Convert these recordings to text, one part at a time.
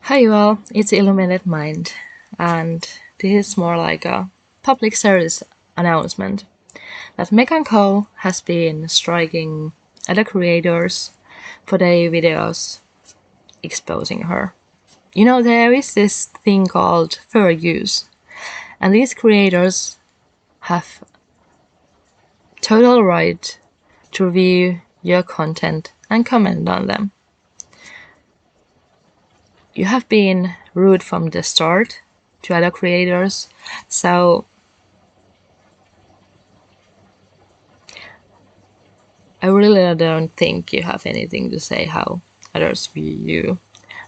Hi you all, it's Illuminated Mind, and this is more like a public service announcement that Meghan has been striking other creators for their videos exposing her. You know, there is this thing called fair use, and these creators have total right to review your content and comment on them. You have been rude from the start to other creators, so I really don't think you have anything to say how others view you.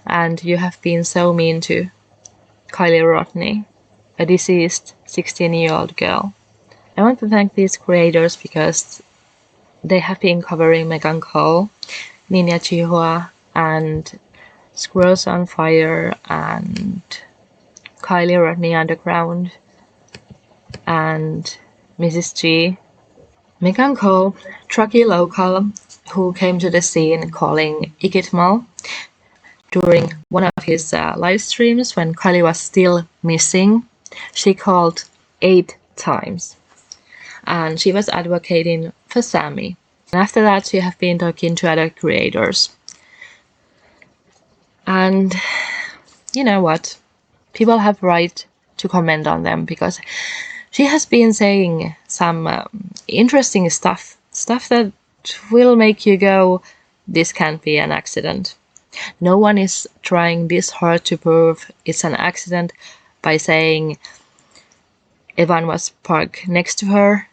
And you have been so mean to Kiely Rodni, a deceased 16-year-old girl. I want to thank these creators because they have been covering Meghan, Nina Chihua, and Squirrels on Fire, and Kiely Rodni Underground, and Mrs. G. Meghan Truckee local, who came to the scene calling Ikitmal during one of his live streams when Kiely was still missing. She called 8 times, and she was advocating for Sammy. And after that, she have been talking to other creators. And you know what? People have right to comment on them because she has been saying some interesting stuff that will make you go, this can't be an accident. No one is trying this hard to prove it's an accident by saying Evan was parked next to her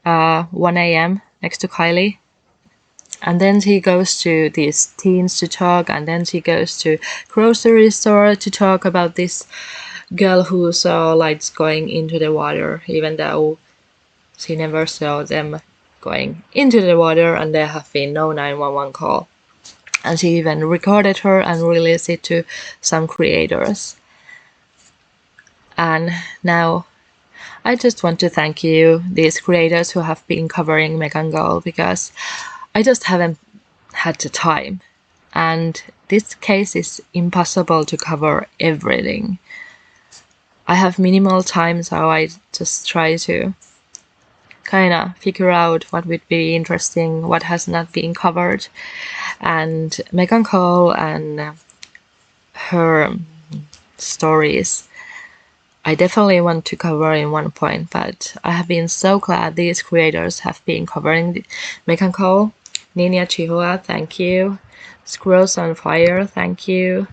1 a.m. next to Kiely. And then she goes to these teens to talk, and then she goes to grocery store to talk about this girl who saw lights going into the water, even though she never saw them going into the water, and there have been no 911 call. And she even recorded her and released it to some creators. And now I just want to thank you, these creators who have been covering Meghan, because I just haven't had the time. And this case is impossible to cover everything. I have minimal time, so I just try to kind of figure out what would be interesting, what has not been covered. And Meghan and her stories, I definitely want to cover in one point, but I have been so glad these creators have been covering Meghan, Nina Chihua, thank you. Squirrels on Fire, thank you.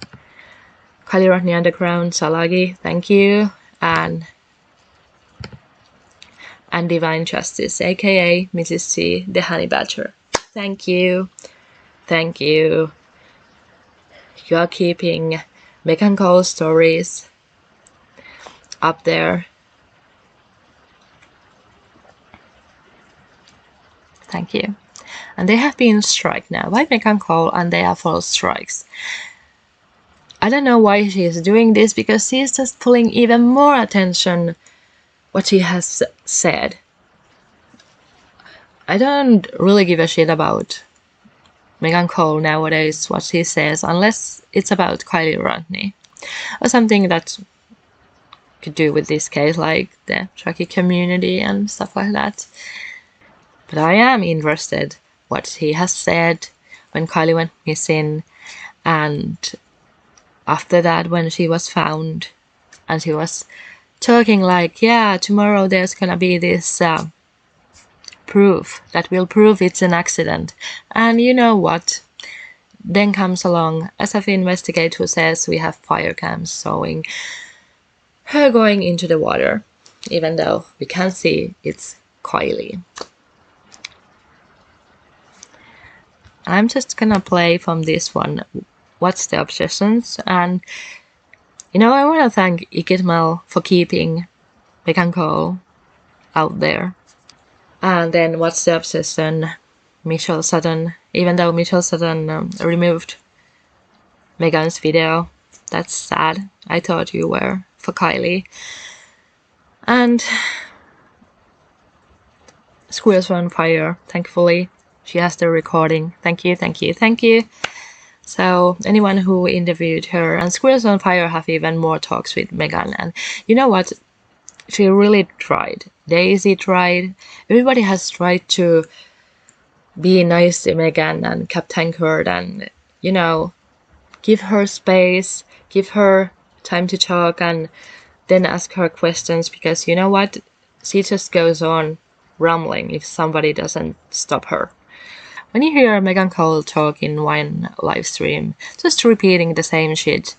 Kiely Rodni Underground, Salagi, thank you. And Divine Justice, aka Mrs. C, the Honey Badger. Thank you. Thank you. You are keeping Meghan stories up there. Thank you. And they have been struck now by Meghan, and they are false strikes. I don't know why she is doing this, because she is just pulling even more attention what she has said. I don't really give a shit about Meghan nowadays, what she says, unless it's about Kiely Rodni or something that could do with this case, like the Truckee community and stuff like that. But I am interested what he has said when Kiely went missing, and after that when she was found, and she was talking like, yeah, tomorrow there's gonna be this proof that will prove it's an accident. And you know what? Then comes along SF investigator who says we have fire cams showing her going into the water, even though we can see it's Kiely. I'm just gonna play from this one, What's the Obsessions? And you know, I want to thank Ikitmal for keeping Meghan out there. And then What's the Obsession? Michelle Sutton, even though Michelle Sutton removed Meghan's video. That's sad. I thought you were for Kiely. And Squirrels on Fire, thankfully. She has the recording. Thank you, thank you, thank you. So anyone who interviewed her, and Squirrels on Fire have even more talks with Meghan. And you know what? She really tried. Daisy tried. Everybody has tried to be nice to Meghan and Captain Kurt and, you know, give her space, give her time to talk, and then ask her questions, because you know what? She just goes on rambling if somebody doesn't stop her. When you hear Meghan Cole talk in one live stream, just repeating the same shit,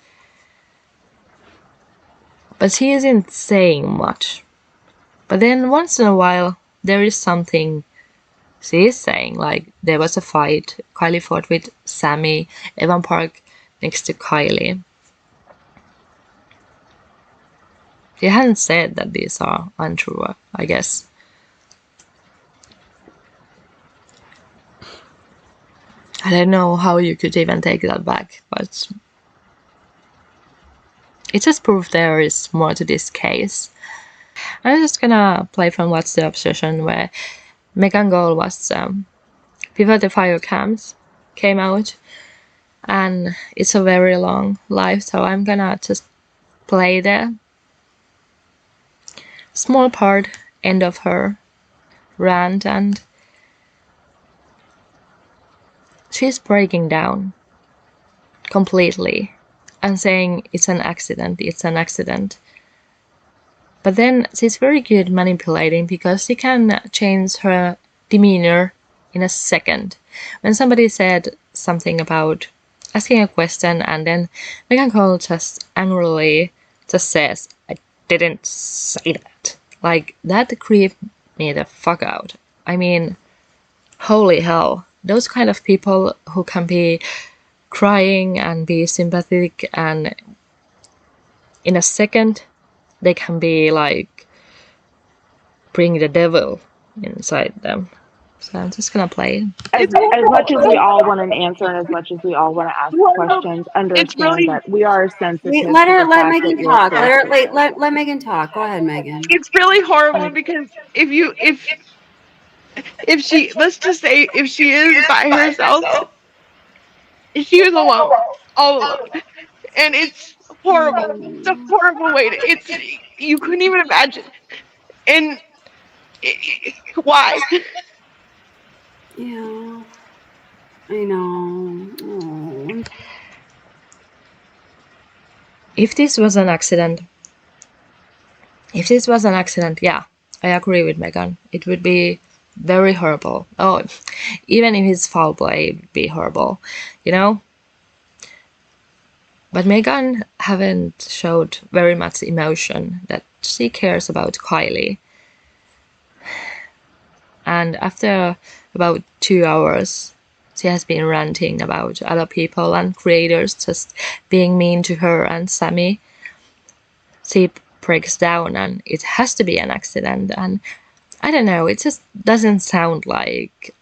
but she isn't saying much. But then once in a while, there is something she is saying, like there was a fight, Kylie fought with Sammy, Evan Park next to Kylie. She hasn't said that these are untrue, I guess. I don't know how you could even take that back, but it just proves there is more to this case. I'm just gonna play from What's the Obsession, where Meghan Cole was before the fire cams came out, and it's a very long live, so I'm gonna just play the small part end of her rant, and she's breaking down completely and saying it's an accident, it's an accident. But then she's very good manipulating, because she can change her demeanor in a second. When somebody said something about asking a question, and then Meghan Cole just angrily just says, I didn't say that. Like, that creeped me the fuck out. I mean, holy hell. Those kind of people who can be crying and be sympathetic, and in a second they can be like bring the devil inside them. So I'm just gonna play. As much as we all want an answer, and as much as we all want to ask questions, understand that we are sensitive. Let Meghan talk. Let Meghan talk. Go ahead, Meghan. It's really horrible, because if she, let's just say, if she is by herself, she was alone, all alone, and it's horrible. It's a horrible way to. You couldn't even imagine, and why? Yeah, I know. Oh. If this was an accident, yeah, I agree with Meghan. It would be very horrible. Oh, even if it's foul play, it would be horrible, you know? But Meghan haven't showed very much emotion that she cares about Kylie. And after about 2 hours, she has been ranting about other people and creators just being mean to her and Sammy. She breaks down, and it has to be an accident. And I don't know, it just doesn't sound like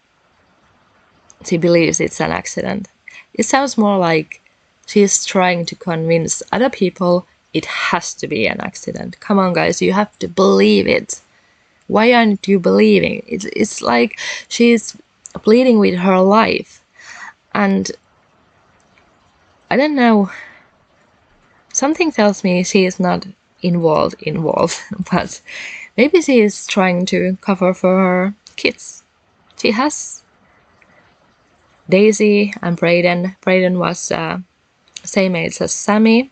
she believes it's an accident. It sounds more like she's trying to convince other people it has to be an accident. Come on, guys, you have to believe it. Why aren't you believing? It's like she's pleading with her life. And I don't know, something tells me she is not involved, but maybe she is trying to cover for her kids. She has Daisy and Brayden. Brayden was same age as Sammy,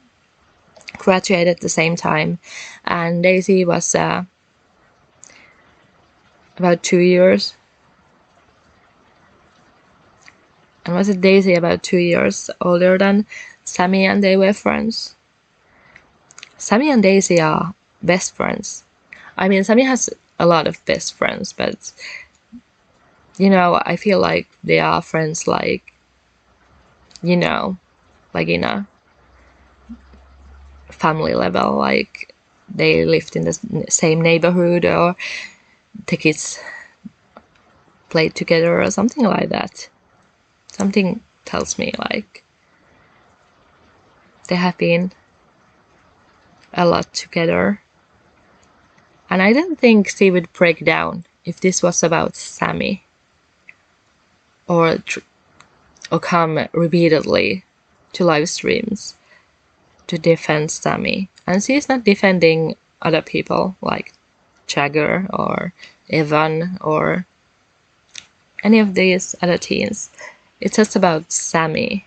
graduated at the same time, and Daisy was about 2 years. And was it Daisy about 2 years older than Sammy, and they were friends. Sammy and Daisy are best friends. I mean, Sammy has a lot of best friends, but you know, I feel like they are friends, like, you know, like in a family level, like they lived in the same neighborhood, or the kids played together, or something like that. Something tells me like they have been a lot together. And I don't think she would break down if this was about Sammy, or come repeatedly to live streams to defend Sammy. And she's not defending other people like Jagger or Evan or any of these other teens. It's just about Sammy.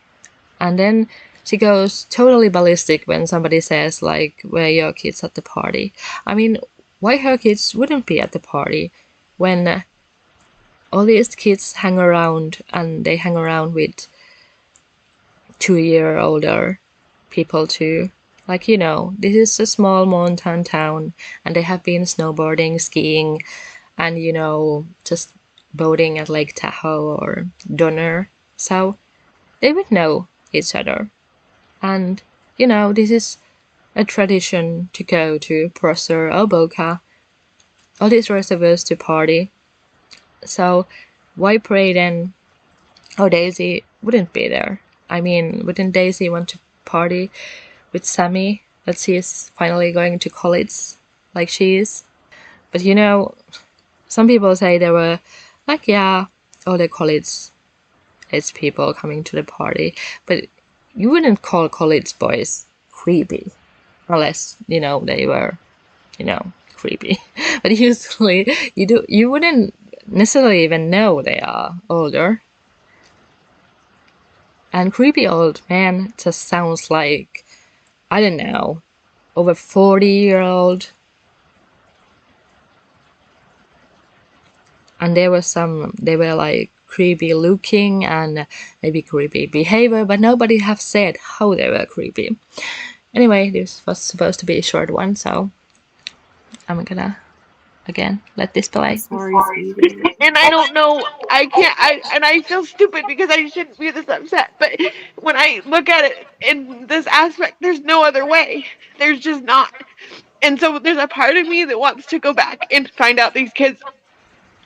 And then she goes totally ballistic when somebody says, like, where are your kids at the party? I mean, why her kids wouldn't be at the party when all these kids hang around and they hang around with 2 year older people too. Like, you know, this is a small mountain town and they have been snowboarding, skiing, and, you know, just boating at Lake Tahoe or Donner. So they would know each other. And, you know, this is a tradition to go to Prosser or Boca, all these reservoirs to party. So why pray then? Oh, Daisy wouldn't be there. I mean, wouldn't Daisy want to party with Sammy that she is finally going to college like she is? But you know, some people say there were like, yeah, all the college age people coming to the party, but you wouldn't call college boys creepy unless, you know, they were, you know, creepy. But usually you wouldn't necessarily even know they are older. And creepy old man just sounds like, I don't know, over 40-year-old. And they were like creepy looking and maybe creepy behavior, but nobody have said how they were creepy. Anyway, this was supposed to be a short one, so I'm gonna again let this play. Sorry, sweetie. And I don't know. I feel stupid because I shouldn't be this upset. But when I look at it in this aspect, there's no other way. There's just not. And so there's a part of me that wants to go back and find out these kids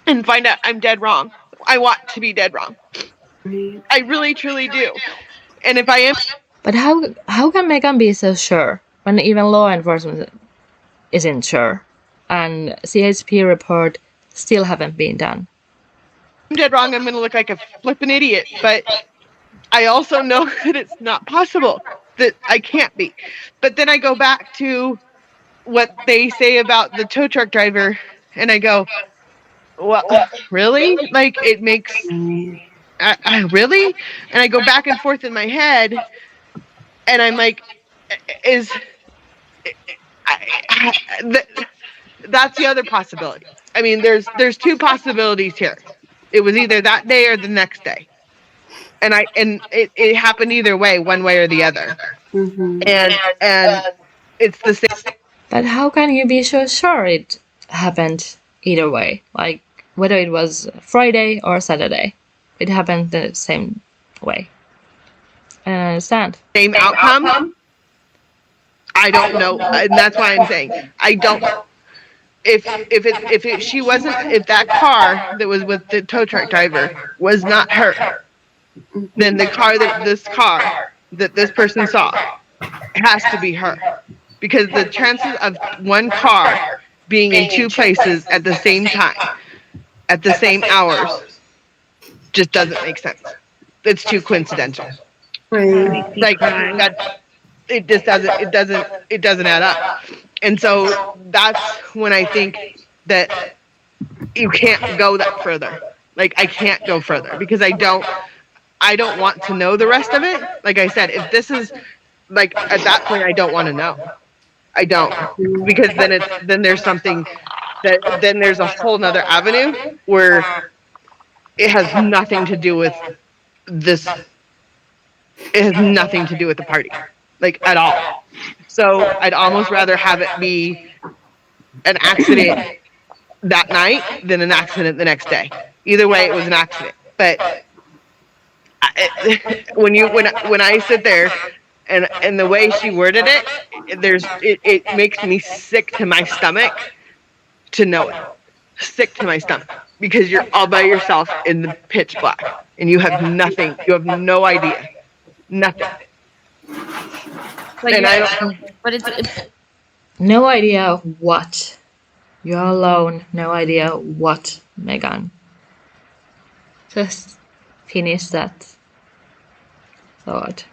and find out I'm dead wrong. I want to be dead wrong. Right. I really, truly do. And if I am. But how can Meghan be so sure when even law enforcement isn't sure? And CHP report still haven't been done. I'm dead wrong, I'm going to look like a flippin' idiot. But I also know that it's not possible, that I can't be. But then I go back to what they say about the tow truck driver, and I go, well, really? Like, it makes, Right. I really? And I go back and forth in my head, and I'm like, that's the other possibility. I mean, there's two possibilities here. It was either that day or the next day. And it happened either way, one way or the other. Mm-hmm. And it's the same. But how can you be so sure it happened either way? Like, whether it was Friday or Saturday, it happened the same way. I don't understand. Same outcome. I don't know, and that's why I'm saying I don't. If she wasn't, if that car that was with the tow truck driver was not her, then the car that this person saw has to be her, because the chances of one car being in two places at the same time, at the same hours, just doesn't make sense. It's too coincidental. Right. Like that, it just doesn't add up. And so that's when I think that you can't go that further. Like, I can't go further because I don't want to know the rest of it. Like I said, if this is like, at that point, I don't want to know. I don't, because then there's something then there's a whole nother avenue where it has nothing to do with this. It has nothing to do with the party, like, at all. So I'd almost rather have it be an accident that night than an accident the next day. Either way, it was an accident. But when I sit there and the way she worded it, it makes me sick to my stomach to know it. Sick to my stomach, because you're all by yourself in the pitch black and you have nothing. You have no idea. Nothing. But And it's No idea what. You're alone. No idea what, Meghan. Just finish that thought.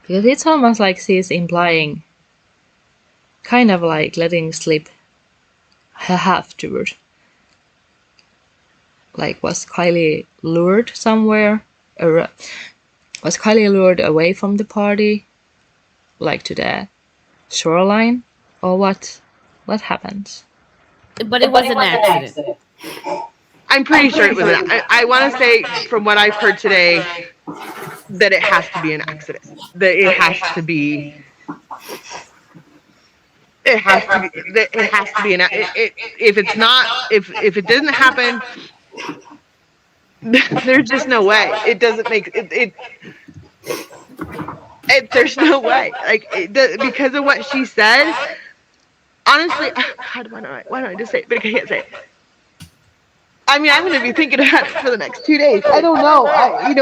Because it's almost like she's implying, kind of like letting slip her half-truth. Like, was Kiely lured somewhere? Or was Kiely lured away from the party? Like to the shoreline? Or what? What happened? But it was an accident. I'm pretty sure it was I want to say, from what I've heard today, that it has to be an accident. That it has to be. It has to be. It has to be an. If it's not, if it doesn't happen, there's just no way. It doesn't make it. There's no way. Like because of what she said. Honestly, God, why don't I just say it? But I can't say it. I mean, I'm going to be thinking about it for the next 2 days. I don't know.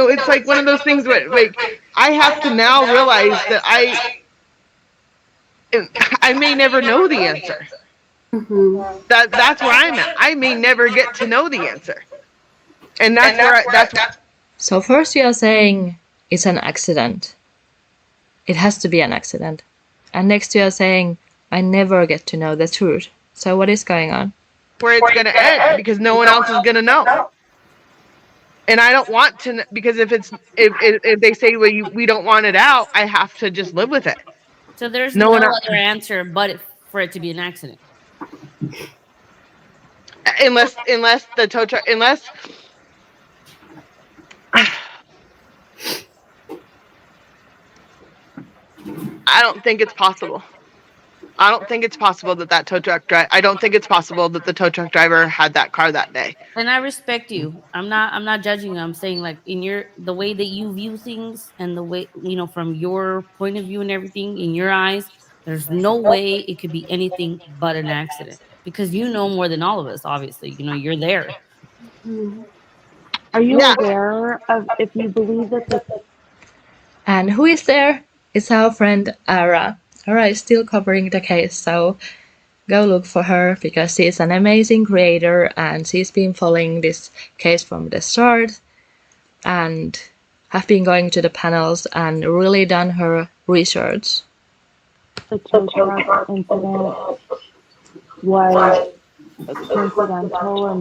It's like one of those things where, like, I have to now realize that I may never know the answer. Mm-hmm. That's where I'm at. I may never get to know the answer, and that's. So first you are saying it's an accident. It has to be an accident. And next you are saying I never get to know the truth. So what is going on? Where it's going to end, because no one else is going to know. And I don't want to, because if they say we don't want it out, I have to just live with it. So there's no other answer but for it to be an accident. Unless the tow truck, unless I don't think it's possible. I don't think it's possible that tow truck driver. I don't think it's possible that the tow truck driver had that car that day. And I respect you. I'm not judging you. I'm saying, like, in the way that you view things and the way, from your point of view and everything, in your eyes, there's no way it could be anything but an accident, because you know more than all of us. Obviously, you're there. Are you aware of, if you believe that And who is there? It's our friend Ara. Ara is still covering the case, so go look for her, because she's an amazing creator and she's been following this case from the start and have been going to the panels and really done her research. the tow truck incident was coincidental or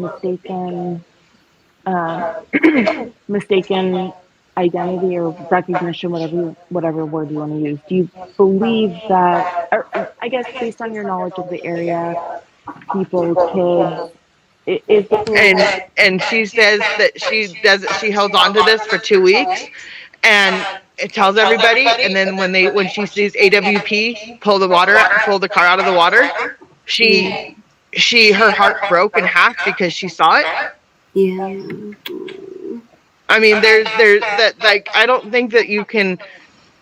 mistaken identity or recognition, whatever word you want to use. Do you believe that, or I guess based on your knowledge of the area, people, kids, and she says that she held on to this for 2 weeks, and it tells everybody, and then when she sees AWP pull the car out of the water, her heart broke in half because she saw it. Yeah. I mean, there's that, like, I don't think that you can.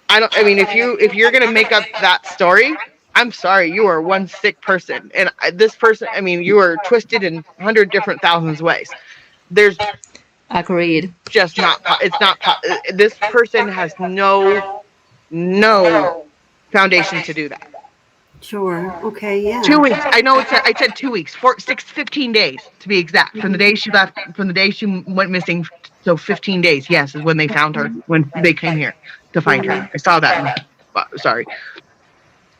I mean, if you're gonna make up that story, I'm sorry, you are one sick person, and this person. I mean, you are twisted in 100 different thousands ways. There's Agreed. just not. It's not. This person has no foundation to do that. Sure. Okay. Yeah. 2 weeks. I know I said 2 weeks. 15 days to be exact. From the day she left, from the day she went missing. So 15 days, yes, is when they found her, when they came here to find her. I saw that. Sorry.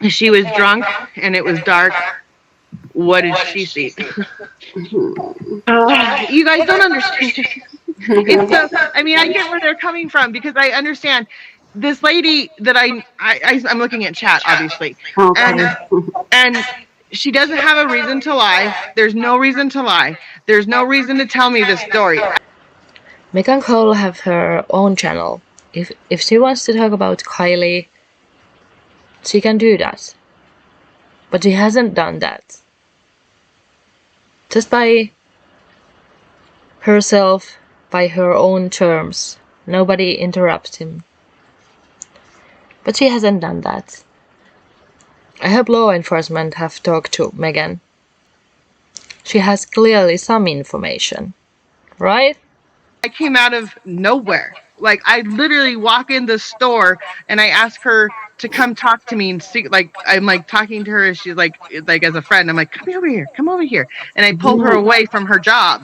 She was drunk and it was dark. What did she see? You guys don't understand. I mean, I get where they're coming from, because I understand this lady that I'm looking at chat, obviously. Okay. And she doesn't have a reason to lie. There's no reason to lie. There's no reason to tell me this story. Meghan Cole have her own channel. If she wants to talk about Kiely, she can do that. But she hasn't done that. Just by herself, by her own terms. Nobody interrupts him. But she hasn't done that. I hope law enforcement have talked to Meghan. She has clearly some information, right? I came out of nowhere. Like, I literally walk in the store and I ask her to come talk to me and see, like, I'm like talking to her as she's like as a friend. I'm like, come over here. And I pull her away from her job.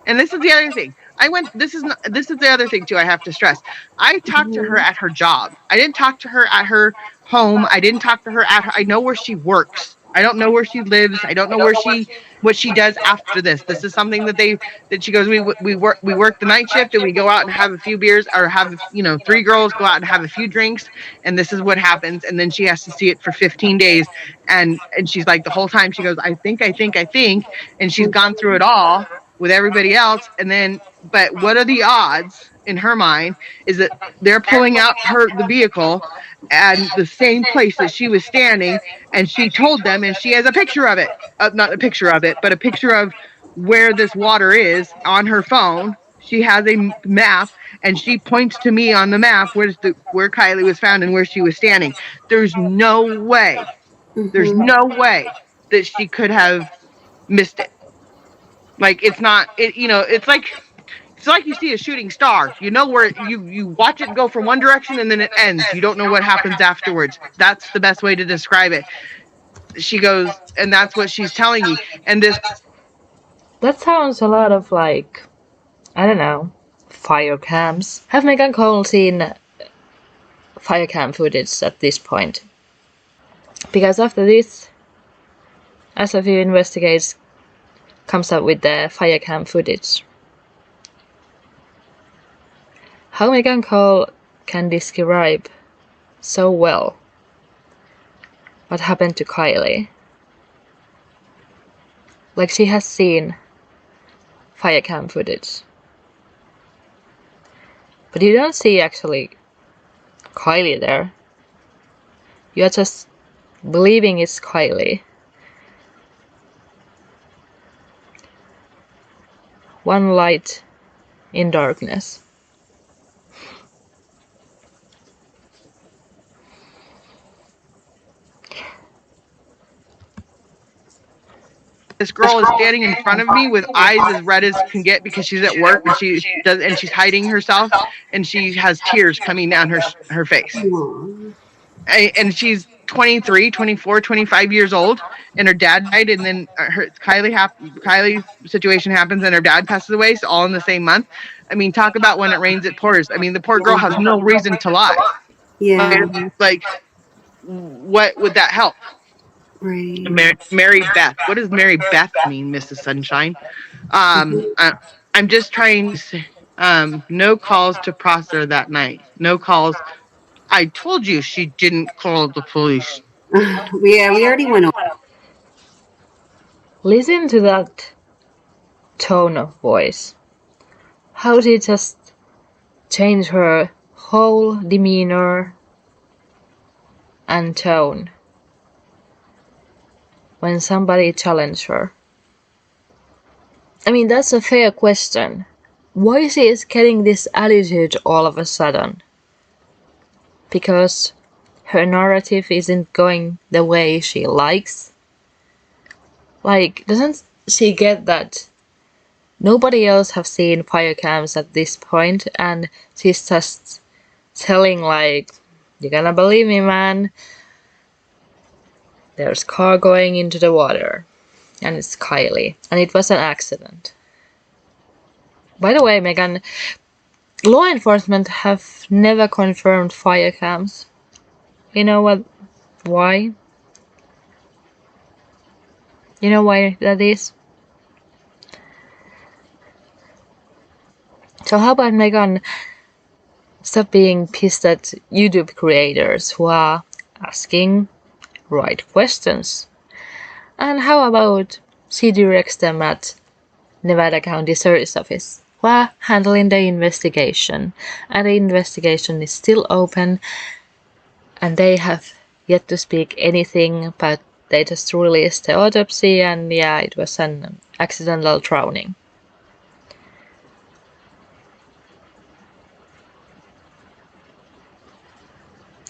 And this is the other thing. I went. This is the other thing too. I have to stress. I talked to her Mhm. at her job. I didn't talk to her at her home. I didn't talk to her at her. I know where she works. I don't know where she lives. I don't know where she what she does after this. This is something that she goes. We work the night shift and we go out and have a few beers or have three girls go out and have a few drinks and this is what happens and then she has to see it for 15 days and she's like the whole time she goes I think and she's gone through it all with everybody else and then but what are the odds in her mind is that they're pulling out the vehicle and the same place that she was standing and she told them and she has a picture of it not a picture of it but a picture of where this water is on her phone. She has a map and she points to me on the map where Kiely was found and where she was standing. There's no way. There's Mhm. no way that she could have missed it. Like it's not it it's like you see a shooting star. You know where you watch it go from one direction and then it ends. You don't know what happens afterwards. That's the best way to describe it. She goes and that's what she's telling me. And this That sounds a lot of like, I don't know, fire cams. Have Meghan Cole seen fire cam footage at this point? Because after this, SFU investigates comes up with the fire cam footage. How Meghan Cole can describe so well what happened to Kiely. Like she has seen fire cam footage. But you don't see actually Kiely there. You're just believing it's Kiely. One light in darkness. this girl is standing in front of me with eyes as red as can get because she's at work and she's hiding herself and she has tears coming down her face. Aw. And she's 23, 24, 25 years old and her dad died and then Kylie's situation happens and her dad passes away so all in the same month. I mean talk about when it rains it pours. I mean the poor girl has no reason to lie. Yeah, Like what would that help? right. Mary Beth. What does Mary Beth mean, Mrs. Sunshine? Mhm. I'm just trying to say, no calls to Prosser that night. No calls. I told you she didn't call the police. Yeah, we already went over. Listen to that tone of voice. How she just changed her whole demeanor and tone when somebody challenged her. I mean, that's a fair question. Why she is getting this attitude all of a sudden? Because her narrative isn't going the way she likes? Like, doesn't she get that nobody else have seen fire cams at this point and she's just telling like, you're gonna believe me, man. There's a car going into the water and it's Kiely and it was an accident. By the way, Meghan, law enforcement have never confirmed fire cams. You know what? Why? You know why that is? So how about Meghan stop being pissed at YouTube creators who are asking right questions? And how about she directs them at Nevada County Sheriff's Office who are handling the investigation? And the investigation is still open and they have yet to speak anything, but they just released the autopsy and yeah, it was an accidental drowning.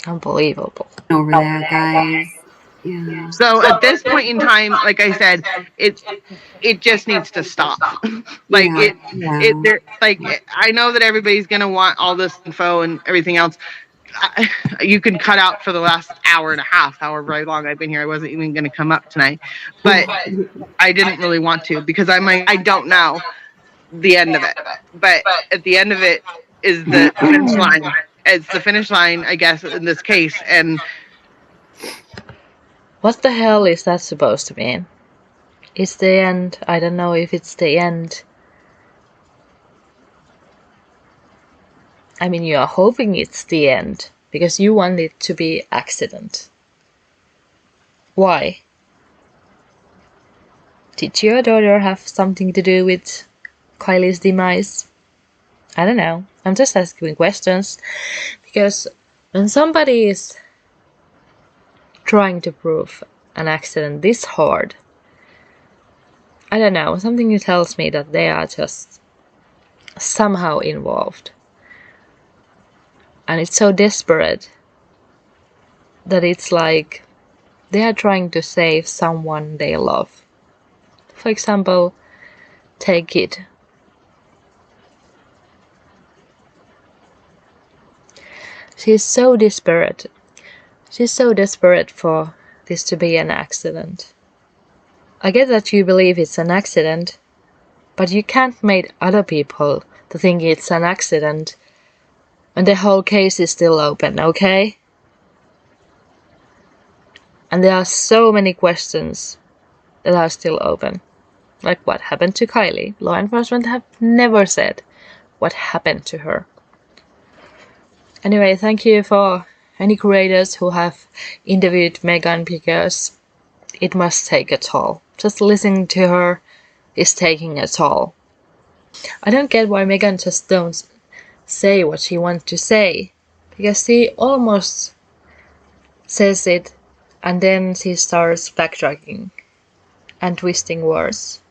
Unbelievable. Over that, guys. Yeah. So at this point in time, like I said, it just needs to stop. Like Yeah. Yeah. I know that everybody's gonna want all this info and everything else. You can cut out for the last hour and a half, however long I've been here. I wasn't even going to come up tonight, but I didn't really want to because I'm like, I don't know. the end of it. But at the end of it is the finish line. It's the finish line, I guess, in this case. And What the hell is that supposed to mean? It's the end. I don't know if it's the end. I mean, you are hoping it's the end because you want it to be accident. Why? Did your daughter have something to do with Kylie's demise? I don't know. I'm just asking questions because when somebody is trying to prove an accident this hard, I don't know, something tells me that they are just somehow involved. And it's so desperate that it's like they are trying to save someone they love. For example, take it. She's so desperate. She's so desperate for this to be an accident. I get that you believe it's an accident, but you can't make other people to think it's an accident when the whole case is still open, okay? And there are so many questions that are still open. Like what happened to Kiely? Law enforcement have never said what happened to her. Anyway, thank you for any creators who have interviewed Meghan because it must take a toll. Just listening to her is taking a toll. I don't get why Meghan just don't say what she wants to say, because she almost says it and then she starts backtracking and twisting words.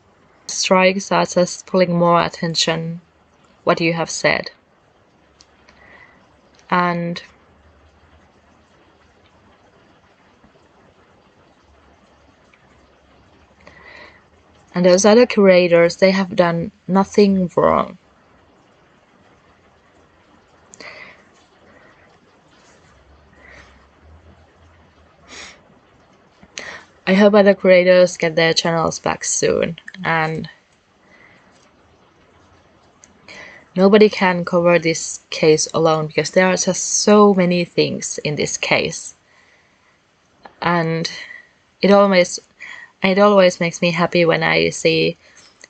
Strikes are just pulling more attention what you have said. And those other curators, they have done nothing wrong. I hope other creators get their channels back soon, and nobody can cover this case alone because there are just so many things in this case. And it always makes me happy when I see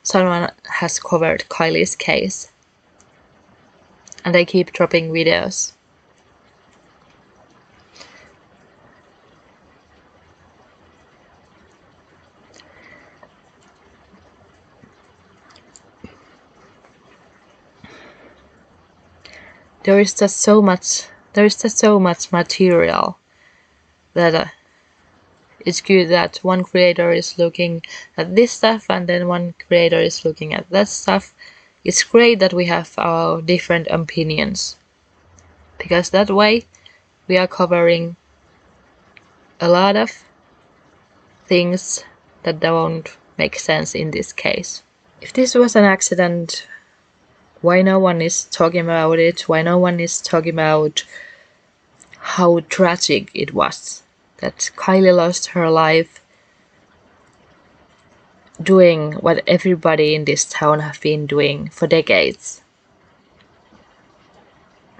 someone has covered Kylie's case and they keep dropping videos. There is just so much material that it's good that one creator is looking at this stuff and then one creator is looking at that stuff. It's great that we have our different opinions, because that way we are covering a lot of things that don't make sense in this case. If this was an accident, why no one is talking about it? Why no one is talking about how tragic it was that Kiely lost her life doing what everybody in this town have been doing for decades?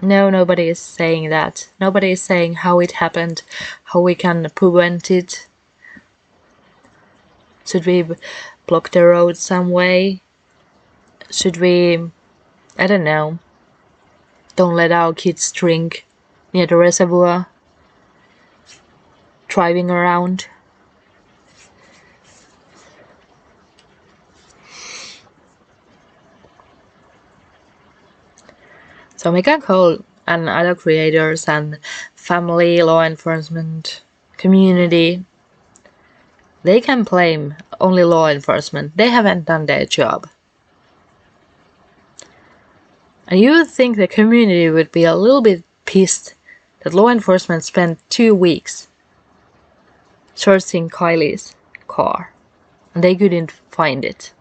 No, nobody is saying that. Nobody is saying how it happened, how we can prevent it. Should we block the road some way? Should we, I don't know, don't let our kids drink near the reservoir, driving around? So Meghan Cole and other creators and family, law enforcement, community, they can blame only law enforcement. They haven't done their job. And you would think the community would be a little bit pissed that law enforcement spent 2 weeks searching Kylie's car and they couldn't find it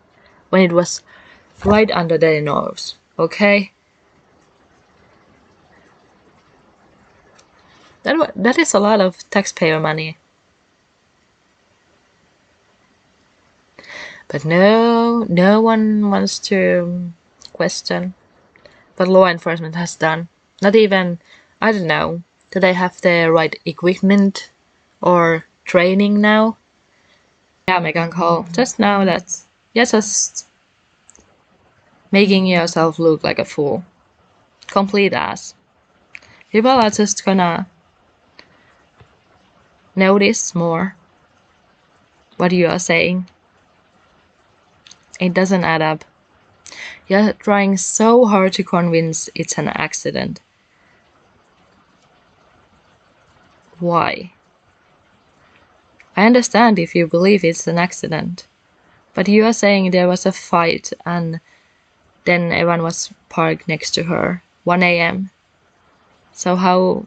when it was right under their nose, okay? That is a lot of taxpayer money. But no one wants to question. But law enforcement has done. Not even, I don't know, do they have the right equipment or training now? Yeah, Meghan Cole, just know that you're just making yourself look like a fool. Complete ass. People are just gonna notice more what you are saying. It doesn't add up. You're trying so hard to convince it's an accident. Why? I understand if you believe it's an accident, but you are saying there was a fight and then Evan was parked next to her, 1 a.m. So how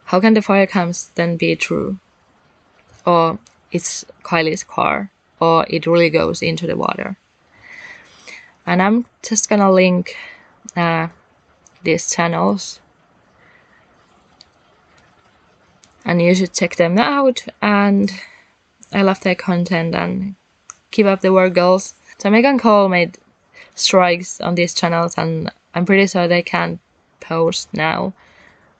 can the fire cams then be true? Or it's Kylie's car, or it really goes into the water. And I'm just gonna link these channels, and you should check them out. And I love their content, and keep up the work, girls. So Meghan Cole made strikes on these channels, and I'm pretty sure they can't post now,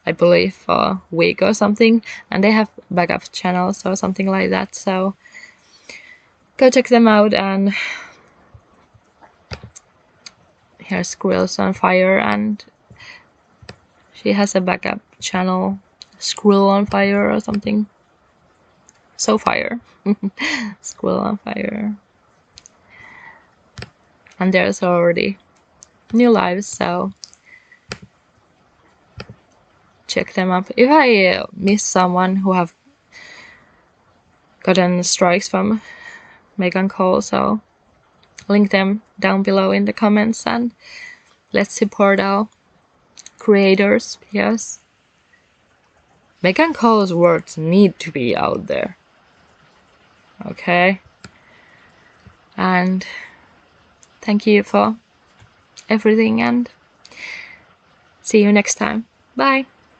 I believe, for a week or something, and they have backup channels or something like that, so go check them out. And here's Squirrels on Fire, and she has a backup channel, Squirrel on Fire or something. So fire. Squirrel on Fire. And there's already new lives, so check them up. If I miss someone who have gotten strikes from Meghan Cole, so link them down below in the comments, and let's support our creators, because Meghan Cole's words need to be out there. Okay? And thank you for everything, and see you next time. Bye!